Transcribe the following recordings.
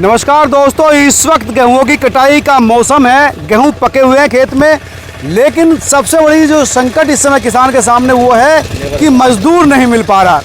नमस्कार दोस्तों, इस वक्त गेहूं की कटाई का मौसम है। गेहूं पके हुए हैं खेत में, लेकिन सबसे बड़ी जो संकट इस समय किसान के सामने वो है कि मजदूर नहीं मिल पा रहा।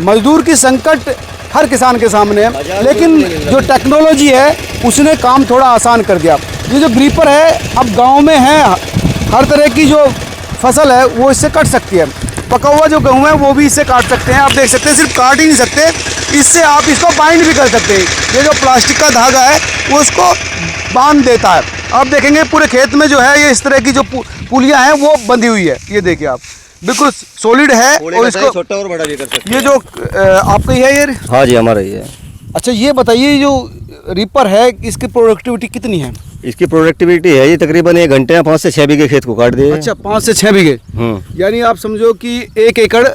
मजदूर की संकट हर किसान के सामने है, लेकिन जो टेक्नोलॉजी है उसने काम थोड़ा आसान कर दिया। ये जो ग्रीपर है अब गाँव में है, हर तरह की जो फसल है वो इससे कट सकती है। पका हुआ जो गेहूँ है वो भी इससे काट सकते हैं। आप देख सकते हैं, सिर्फ काट ही नहीं सकते, इससे आप इसको बाइंड भी कर सकते हैं। ये जो प्लास्टिक का धागा है वो उसको बांध देता है। आप देखेंगे पूरे खेत में जो है ये इस तरह की जो पुलियां हैं वो बंधी हुई है। ये देखिए आप, बिल्कुल सॉलिड है। और इसको छोटा और बड़ा भी कर सकते हैं। ये जो आपका ही है ये? हाँ जी, हमारा ही है। अच्छा, ये बताइए, जो रीपर है इसकी प्रोडक्टिविटी कितनी है? इसकी प्रोडक्टिविटी है ये तकरीबन 1 घंटे में 5 से 6 बीघे खेत को काट दिए। अच्छा, 5 से 6 बीघे, यानी आप समझो कि 1 एकड़।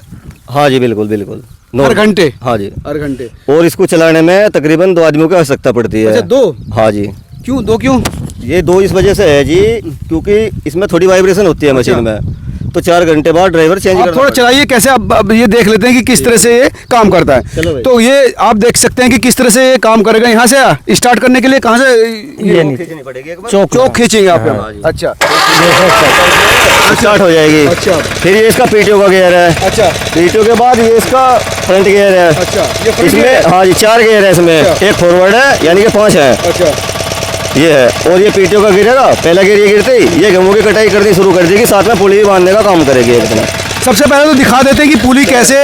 हाँ जी, बिल्कुल बिल्कुल। हर घंटे? हाँ जी, हर घंटे। और इसको चलाने में तकरीबन 2 आदमियों की आवश्यकता पड़ती है। अच्छा, 2? हाँ जी। क्यों 2 क्यों? ये 2 इस वजह से है जी, क्योंकि इसमें थोड़ी वाइब्रेशन होती है मशीन में, तो 4 घंटे बाद ड्राइवर चेंज करना। थोड़ा चलाइए कैसे, अब ये देख लेते हैं कि किस तरह से ये काम करता है। तो ये आप देख सकते हैं कि किस तरह से ये काम करेगा। यहाँ से स्टार्ट करने के लिए कहाँ से खींचनी पड़ेगी, चौक खींचेंगे आप? अच्छा, स्टार्ट हो जाएगी। अच्छा, फिर ये इसका पीटीओ का गियर है। अच्छा, पीटीओ के बाद ये इसका फ्रंट गियर है। अच्छा, ये फ्रंट गियर इसमें है? हाँ जी 4 गियर है इसमें। एक फॉरवर्ड है, यानी कि 5 है। अच्छा, ये है। और ये पीटीओ का गिरेगा, पहला गियर ये गिरते ही ये गेहूं की कटाई करनी शुरू कर देगी, साथ में पुली भी बांधने का काम करेगी एक दिन। सबसे पहले तो दिखा देते हैं कि पुली कैसे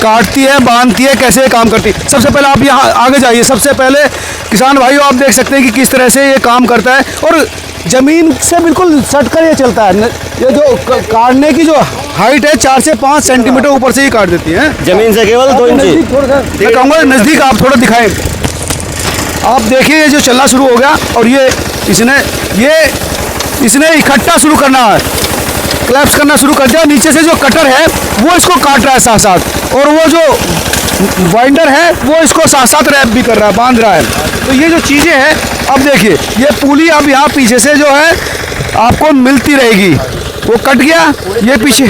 काटती है, बांधती है, कैसे काम करती है। सबसे पहले आप यहाँ आगे जाइए। सबसे पहले किसान भाइयों, आप देख सकते हैं कि किस तरह से ये काम करता है और जमीन से बिल्कुल सट कर ये चलता है। ये जो काटने की जो हाइट है 4 से 5 सेंटीमीटर ऊपर से ही काट देती है जमीन से केवल 2 इंच। मैं कहूँगा नज़दीक आप थोड़ा दिखाएं। आप देखिए, ये जो चलना शुरू हो गया और ये इसने इकट्ठा शुरू करना है, क्लैप्स करना शुरू कर दिया। नीचे से जो कटर है वो इसको काट रहा है साथ साथ, और वो जो वाइंडर है वो इसको साथ साथ रैप भी कर रहा है, बांध रहा है। तो ये जो चीज़ें हैं, अब देखिए ये पुली अब यहाँ पीछे से जो है आपको मिलती रहेगी। वो कट गया, ये पीछे।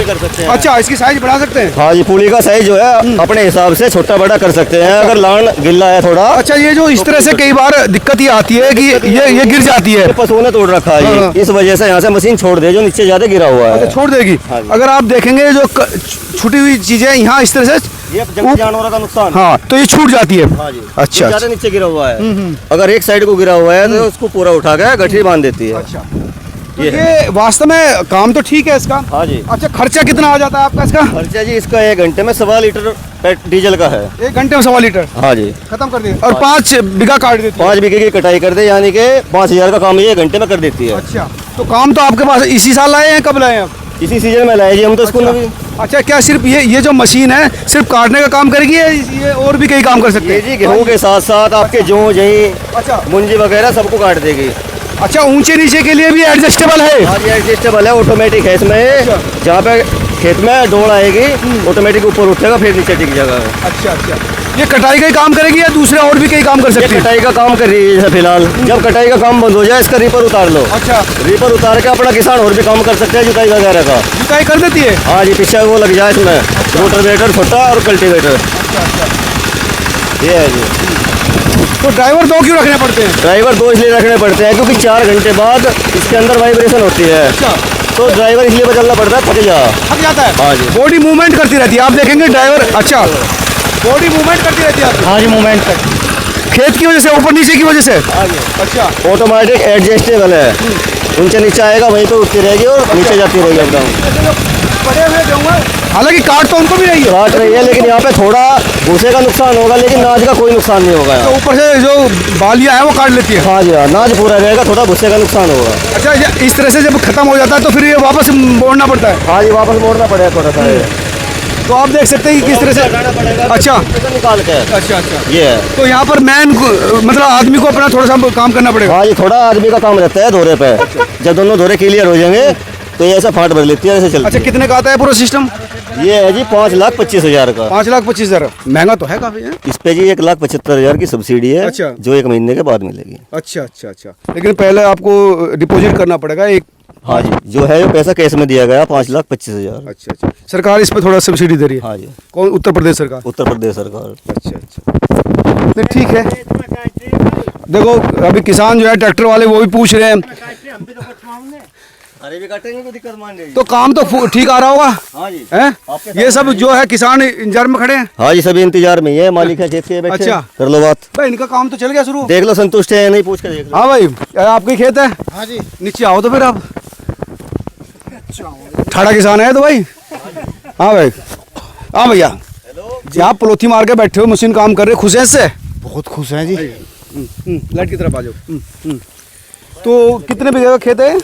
अच्छा, इसकी साइज बढ़ा सकते हैं? हाँ जी, पुली का साइज जो है अपने हिसाब से छोटा बड़ा कर सकते हैं, अगर लान गिल्ला है थोड़ा। अच्छा, ये जो इस तरह से कई बार दिक्कत ये आती है कि ये गिर जाती है। पशुओं ने तोड़ रखा है हाँ। इस वजह से यहाँ से मशीन छोड़ दे, जो नीचे ज्यादा गिरा हुआ है। अच्छा, छोड़ देगी। अगर आप देखेंगे जो छुटी हुई चीजें यहाँ इस तरह से, ये जानवरों का नुकसान। हाँ, तो ये छूट जाती है। हाँ जी। अच्छा, ज्यादा नीचे गिरा हुआ है, अगर एक साइड को गिरा हुआ है तो उसको पूरा उठा के गठरी बांध देती है। अच्छा, तो ये वास्तव में काम तो ठीक है इसका। हाँ जी। अच्छा, खर्चा कितना आ जाता है आपका इसका? खर्चा जी इसका 1 घंटे में 1.25 लीटर डीजल का है। 1 घंटे में 1.25 लीटर? हाँ जी, खत्म कर दिए। और 5 बीघा काट देती है? 5 बीघे की कटाई कर दे, यानी कि 5000 का काम ये 1 घंटे में कर देती है। अच्छा, तो काम तो आपके पास इसी साल लाए हैं? कब लाए हैं आप? इसी सीजन में लाए जी हम तो स्कूल में भी। अच्छा, क्या सिर्फ ये जो मशीन है सिर्फ काटने का काम करेगी या ये और भी कई काम कर सकते ये हैं? जी गेहूं के साथ साथ आपके जौ जही अच्छा, मुंजी वगैरह सबको काट देगी। अच्छा, ऊंचे नीचे के लिए भी एडजस्टेबल है? हाँ जी, एडजस्टेबल है, ऑटोमेटिक है इसमें। जहाँ पे खेत में डोड़ आएगी ऑटोमेटिक ऊपर उठेगा, फिर नीचे टिक जाएगा। अच्छा, अच्छा, ये कटाई का ही काम करेगी या दूसरे और भी कई काम कर सकती है? कटाई का काम कर रही है फिलहाल। जब कटाई का काम बंद हो जाए इसका रीपर उतार लो। अच्छा, रीपर उतार के अपना किसान और भी काम कर सकते हैं, जुताई वगैरह का। जुताई कर देती है? हाँ जी, पीछे वो लग जाए इसमें रोटावेटर छोटा और कल्टीवेटर। ये है जी। तो ड्राइवर 2 क्यों रखने पड़ते हैं? ड्राइवर 2 इसलिए रखने पड़ते हैं क्योंकि 4 घंटे बाद इसके अंदर वाइब्रेशन होती है। अच्छा, तो ड्राइवर इसलिए बदलना पड़ता है, थक जाता है। हाँ जी। बॉडी मूवमेंट करती रहती है, आप देखेंगे ड्राइवर। अच्छा, बॉडी मूवमेंट करती रहती है आपकी? हाँ जी, मूवमेंट खेत की वजह से, ऊपर नीचे की वजह से? हाँ जी। अच्छा, ऑटोमेटिक एडजस्टेबल है, ऊंचे नीचे आएगा वहीं पे उठती रहेगी और नीचे जाती रहेगी एकदम। पड़े हुए जाऊंगा, हालांकि काट तो उनको भी रही है। काट रही है, लेकिन यहाँ पे थोड़ा भूसे का नुकसान होगा, लेकिन नाज का कोई नुकसान नहीं होगा। तो ऊपर से जो बालियां हैं वो काट लेती है? हाँ जी, हाँ, नाज पूरा रहेगा, थोड़ा भूसे का नुकसान होगा। अच्छा, इस तरह से जब खत्म हो जाता है तो फिर ये वापस मोड़ना पड़ता है? हाँ जी, वापस मोड़ना पड़ेगा थोड़ा सा। तो आप देख सकते हैं कि किस तरह से अच्छा निकाल के। अच्छा, अच्छा, ये है। तो यहाँ पर मतलब आदमी को अपना थोड़ा सा काम करना पड़ेगा? हाँ जी, थोड़ा आदमी का काम रहता है धोरे पे। जब दोनों धोरे क्लियर हो जाएंगे तो ये ऐसा फाट भर लेती है, ऐसे चलती है। अच्छा, कितने का आता है पूरा सिस्टम? ये है जी 5,25,000 का। 5,25,000? महंगा तो है काफी है। इस पे जी 1,75,000 की सब्सिडी है। अच्छा। जो 1 महीने के बाद मिलेगी। अच्छा, अच्छा, अच्छा, लेकिन पहले आपको डिपॉजिट करना पड़ेगा एक? हाँ जी, जो है पैसा कैश में दिया गया 5,25,000। अच्छा, अच्छा, सरकार इस पर थोड़ा सब्सिडी दे रही है? हाँ जी। कौन? उत्तर प्रदेश सरकार? उत्तर प्रदेश सरकार। अच्छा, अच्छा, ठीक है। देखो अभी किसान जो है ट्रैक्टर वाले वो भी पूछ रहे हैं, अरे भी काटेंगे, कोई दिक्कत मान लीजिए। तो काम तो ठीक आ रहा होगा। हाँ जी, हैं? ये सब जो है किसान इंतजार में खड़े हैं। हाँ जी, सभी इंतजार में ही है, मालिक है खेत के बैठे। अच्छा। कर लो बात। भाई इनका काम तो चल गया शुरू। देख लो संतुष्ट है या नहीं, पूछ कर देख लो। हाँ भाई, आपके खेत है? हाँ जी। नीचे आओ तो फिर आप। ठाड़ा किसान है तो भाई। हाँ भाई, हाँ भैया जी, आप पलोथी मार के बैठे हो, मशीन काम कर रहे, खुश है इससे? बहुत खुश हैं जी। लाइट की तरफ आ जाओ। तो कितने बीघे का खेत है?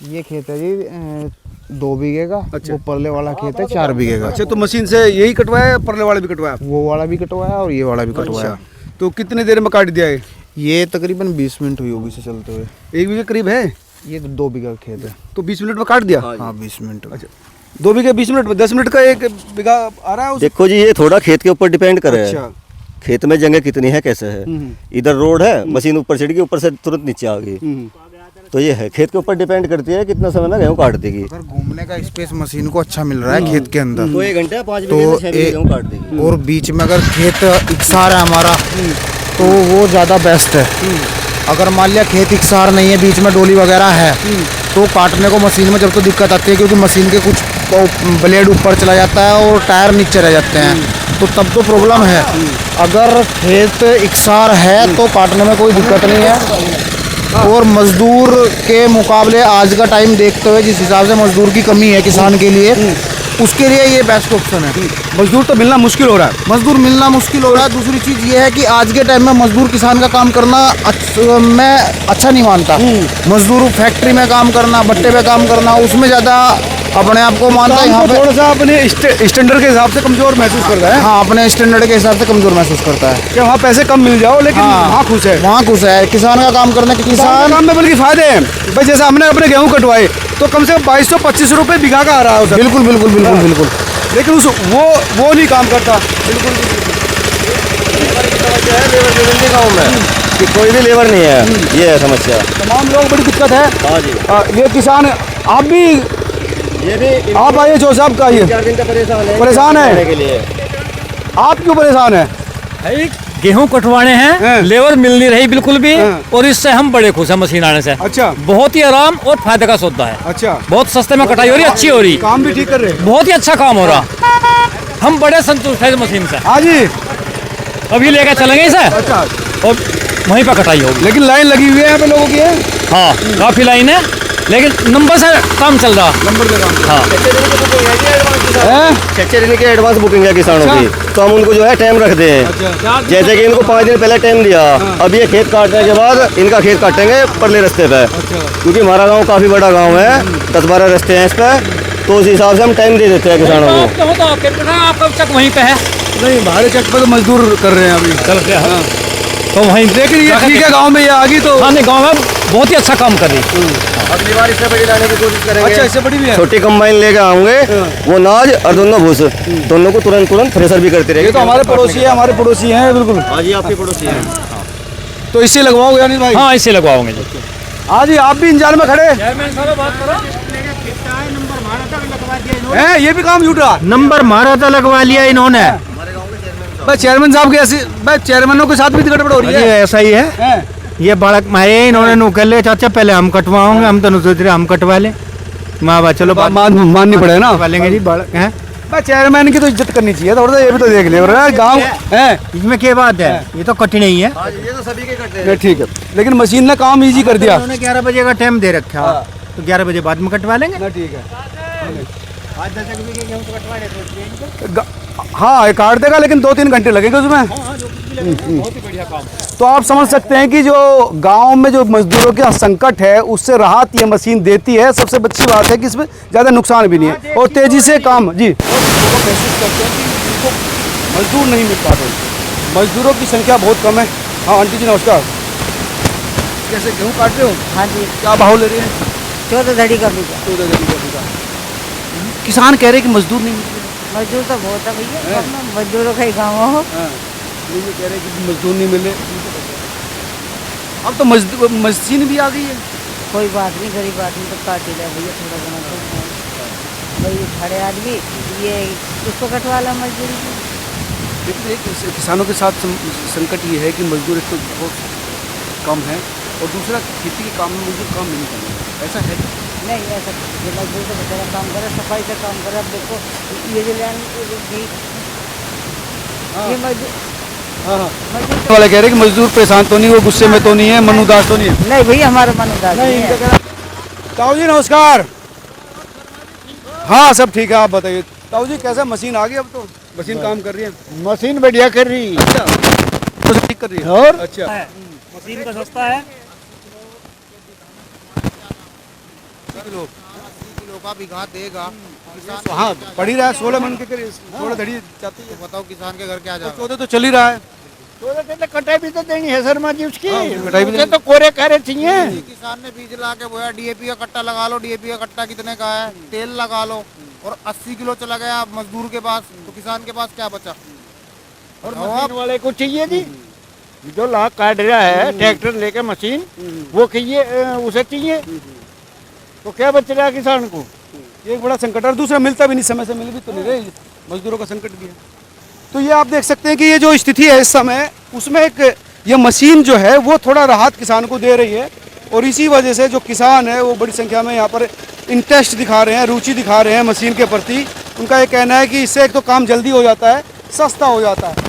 ये खेत है जी 2 बीघे का। अच्छा। वो परले वाला खेत है 4 बीघे का। अच्छा, तो मशीन से यही कटवाया, परले वाले भी कटवाया? वो वाला भी कटवाया और ये वाला भी कटवाया। अच्छा, तो कितनी देर में काट दिया है? ये तकरीबन 20 मिनट हुई होगी से चलते हुए। 1 बीघे करीब है? ये 2 बीघा का खेत है। तो 20 मिनट में काट दिया? हाँ 20 मिनट। अच्छा, 2 बीघे 20 मिनट में, 10 मिनट का 1 बीघा आ रहा है उस... देखो जी, ये थोड़ा खेत के ऊपर डिपेंड करे। अच्छा। खेत में जगह कितनी है, कैसे है। इधर रोड है, मशीन ऊपर चढ़ गई, ऊपर से तुरंत नीचे आ गई। तो ये है, खेत के ऊपर डिपेंड करती है कितना समय में गेहूँ काट देगी। अगर घूमने का स्पेस मशीन को अच्छा मिल रहा है खेत के अंदर, तो 1 घंटा 5 तो बीघे में 6 बीघे गेहूँ काट देगी। और बीच में अगर खेत इकसार है हमारा, तो वो ज़्यादा बेस्ट है। अगर मान लिया खेत इकसार नहीं है, बीच में डोली वगैरह है, तो काटने को मशीन में जब तो दिक्कत आती है, क्योंकि मशीन के कुछ ब्लेड ऊपर चला जाता है और टायर नीचे रह जाते हैं, तो तब तो प्रॉब्लम है। अगर खेत इकसार है तो काटने में कोई दिक्कत नहीं है। और मजदूर के मुकाबले आज का टाइम देखते हुए जिस हिसाब से मजदूर की कमी है किसान के लिए, उसके लिए ये बेस्ट ऑप्शन है। मजदूर तो मिलना मुश्किल हो रहा है। मजदूर मिलना मुश्किल हो रहा है। दूसरी चीज़ ये है कि आज के टाइम में मजदूर किसान का काम करना मैं अच्छा नहीं मानता। मजदूर फैक्ट्री में काम करना, भट्टे पे काम करना, उसमें ज़्यादा अपने आप को मानता है। यहाँ पे थोड़ा सा अपने स्टैंडर्ड के हिसाब से कमजोर महसूस करता है। हाँ, अपने स्टैंडर्ड के हिसाब से कमजोर महसूस करता है कि वहाँ पैसे कम मिल जाओ, लेकिन वहाँ खुश है। वहाँ खुश है किसान का काम करने के। किसान काम में बल्कि फायदे हैं भाई, जैसे हमने अपने गेहूं कटवाए तो कम से कम 2200-2500 रुपए बीघा का आ रहा है उसे। बिल्कुल बिल्कुल बिल्कुल बिल्कुल। लेकिन उस वो नहीं काम करता। बिल्कुल गाँव में कि कोई भी लेबर नहीं है, ये है समस्या। तमाम लोग बड़ी दिक्कत है। हाँ जी, ये किसान, आप भी, ये भी आप आइए जो साहब का आइए। 4 दिन का परेशान है। करने के लिए। आप क्यों परेशान है? गेहूं कटवाने हाँ। हैं, लेबर मिल नहीं रही बिल्कुल भी, हाँ। और इससे हम बड़े खुश हैं मशीन आने से। अच्छा बहुत ही आराम और फायदे का सौदा है। अच्छा, बहुत सस्ते में कटाई हो रही, अच्छी हो रही, काम भी ठीक कर रहे हैं। बहुत ही अच्छा काम हो रहा। हम बड़े संतुष्ट हैं इस मशीन से। हाँ जी। अभी लेकर चलेंगे इसे अच्छा, और वहीं पर कटाई होगी। लेकिन लाइन लगी हुई है यहाँ पे लोगों की है। हाँ, काफी लाइन है, लेकिन नंबर से काम चल रहा। नंबर पे काम हाँ, है। 6 दिन की एडवांस बुकिंग है किसानों की, तो हम उनको जो है टाइम रखते हैं। जैसे कि इनको 5 दिन पहले टाइम दिया, अब ये खेत काटने के बाद इनका खेत काटेंगे परले रास्ते पे, क्योंकि हमारा गांव काफ़ी बड़ा गांव है, 10-12 रास्ते हैं इस पे, तो उस हिसाब से हम टाइम दे देते हैं किसानों को। आप कब तक वहीं पे है? नहीं, बाहरी चक पे तो मजदूर कर रहे हैं अभी। चल रहे हैं तो वहीं, लेकिन ये ठीक है, गांव में ये आ गई तो। हाँ, नहीं, गाँव में बहुत ही अच्छा काम कर रही। अगली बार इससे बड़ी लाने की कोशिश करेंगे। अच्छा, इससे बड़ी भी है। छोटी कंबाइन लेके आऊंगे, वो नाज और दोनों भूस, दोनों को तुरंत थ्रेसर भी करते रहेंगे। ये तो हमारे पड़ोसी है, हमारे पड़ोसी हैं बिल्कुल। हाँ जी, आपके पड़ोसी हैं। तो इससे लगवाओगे यानी भाई? हाँ, इसे लगवाओगे जी। हाँ जी, आप भी इंतजार में खड़े हैं। ये भी काम झूठ रहा। नंबर मारा था, लगवा लिया इन्होंने। भाई चेयरमैन साहब के ऐसी, भाई चेयरमैनों के साथ भी गड़बड़ हो रही है। ऐसा ही है। हैं? ये बालक मारे इन्होंने नु कर ले, चाचा पहले हम कटवाओगे, हम तो सोच रहे हम कटवा ले। माँ बा चलो माननी पड़ेगा ना। कटवा लेंगे जी बालक हैं। भाई चेयरमैन की तो इज्जत करनी चाहिए थोड़ा सा, ये भी तो देख ले गाँव है। इसमें क्या बात है, ये तो कठिन ही है। ये तो सभी के करते हैं। नहीं, ठीक है, लेकिन मशीन ने काम इजी कर दिया। उन्होंने 11 बजे का टाइम दे रखा, तो 11 बजे बाद में कटवा लेंगे। ना, ठीक है। हाँ, ये काट देगा, लेकिन 2-3 घंटे लगेंगे उसमें। तो आप समझ सकते हैं कि जो गांव में जो मजदूरों का संकट है, उससे राहत ये मशीन देती है। सबसे अच्छी बात है कि इसमें ज़्यादा नुकसान भी नहीं है और तेज़ी से काम। जी, महसूस करते हैं कि इनको मजदूर नहीं मिल पाते, मजदूरों की संख्या बहुत कम है। हाँ आंटी जी नमस्कार। कैसे गेहूँ काट रहे हो? हाँ जी, क्या भाव ले रहे हैं? 14 धड़ी का बीघा। 14 घड़ी का बीघा। किसान कह रहे हैं कि मजदूर नहीं मिल रहे। मजदूर तो बहुत है भैया, मजदूरों का ही गाँव हो। हाँ, ये कह रहे हैं कि मजदूर नहीं मिले। अब तो मशीन भी आ गई है। कोई बात नहीं, गरीब आदमी तो काट ही रहा भैया, थोड़ा घना तो भाई खड़े आदमी ये उसको कटवा ला मजदूरी की। देखिए, किसानों के साथ संकट ये है कि मजदूर एक तो बहुत कम है और दूसरा खेती के काम में मजदूर कम नहीं करना, ऐसा है? नहीं ऐसा ये मजदूर तो बेचारा काम करे, सफाई से काम करे। अब देखो ये जो लैंड ये मजदूर मजदूर वाले कह रहे हैं कि मजदूर परेशान तो नहीं, वो गुस्से में तो नहीं है, मन उदास तो नहीं है? नहीं भैया हमारा मन उदास नहीं है। ताऊ जी नमस्कार। हाँ सब ठीक है, आप बताइए ताऊ जी कैसा मशीन आ गई? अब तो मशीन काम कर रही है? मशीन बढ़िया कर रही है। अच्छा तो ठीक कर रही है और अच्छा मशीन का सस्ता है। किलो किलो का बीघा देगा किसान। हाँ पड़ ही रहा है 16 मन के करीब, 16 धड़ी जाती है। बताओ किसान के घर क्या जाएगा? 14 तो चल ही रहा है। तो कटाई भी तो देनी है शर्मा जी उसकी। कटाई भी उसे तो कोरे करे चाहिए। किसान ने बीज ला के बोया डीएपी का कट्टा लगा लो, डीएपी का कट्टा कितने का है, तेल लगा लो और 80 किलो चला गया मजदूर के पास, तो किसान के पास क्या बचा? और मशीन वाले को चाहिए जी, जो लाख काट रहा है ट्रैक्टर लेके मशीन, वो चाहिए, उसे चाहिए, तो क्या बच रहा है किसान को? ये एक बड़ा संकट है और दूसरा मिलता भी नहीं, समय से मिल भी तो नहीं रही, मजदूरों का संकट भी है। तो ये आप देख सकते हैं कि ये जो स्थिति है इस समय, उसमें एक ये मशीन जो है वो थोड़ा राहत किसान को दे रही है और इसी वजह से जो किसान है वो बड़ी संख्या में यहाँ पर इंटरेस्ट दिखा रहे हैं, रुचि दिखा रहे हैं मशीन के प्रति। उनका ये कहना है कि इससे एक तो काम जल्दी हो जाता है, सस्ता हो जाता है।